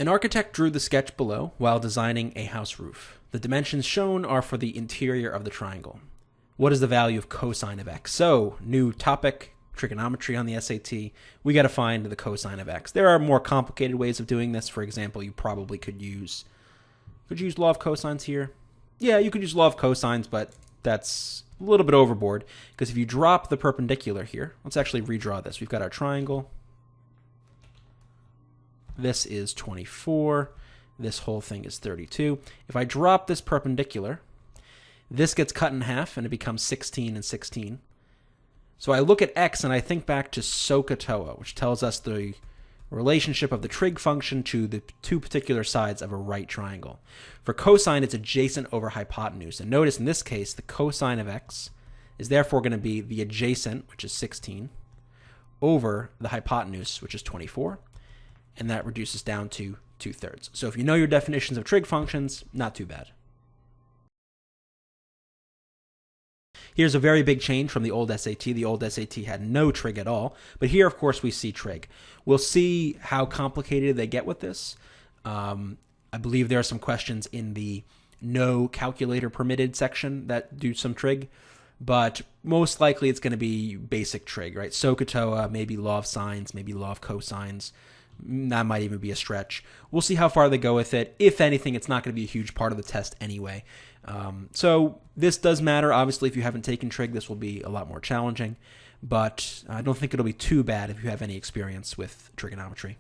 An architect drew the sketch below while designing a house roof. The dimensions shown are for the interior of the triangle. What is the value of cosine of x? So, new topic, trigonometry on the SAT. We got to find the cosine of x. There are more complicated ways of doing this. For example, you probably could use law of cosines here. Yeah, you could use law of cosines, but that's a little bit overboard, because if you drop the perpendicular here, let's actually redraw this. We've got our triangle. This is 24. This whole thing is 32. If I drop this perpendicular, this gets cut in half and it becomes 16 and 16. So I look at x and I think back to SOHCAHTOA, which tells us the relationship of the trig function to the two particular sides of a right triangle. For cosine, it's adjacent over hypotenuse. And notice in this case, the cosine of x is therefore going to be the adjacent, which is 16, over the hypotenuse, which is 24. And that reduces down to 2/3. So if you know your definitions of trig functions, not too bad. Here's a very big change from the old SAT. The old SAT had no trig at all, but here, of course, we see trig. We'll see how complicated they get with this. I believe there are some questions in the no calculator permitted section that do some trig, but most likely it's going to be basic trig, right? SOHCAHTOA, maybe law of sines, maybe law of cosines. That might even be a stretch. We'll see how far they go with it. If anything, it's not going to be a huge part of the test anyway. So this does matter. Obviously, if you haven't taken trig, this will be a lot more challenging. But I don't think it'll be too bad if you have any experience with trigonometry.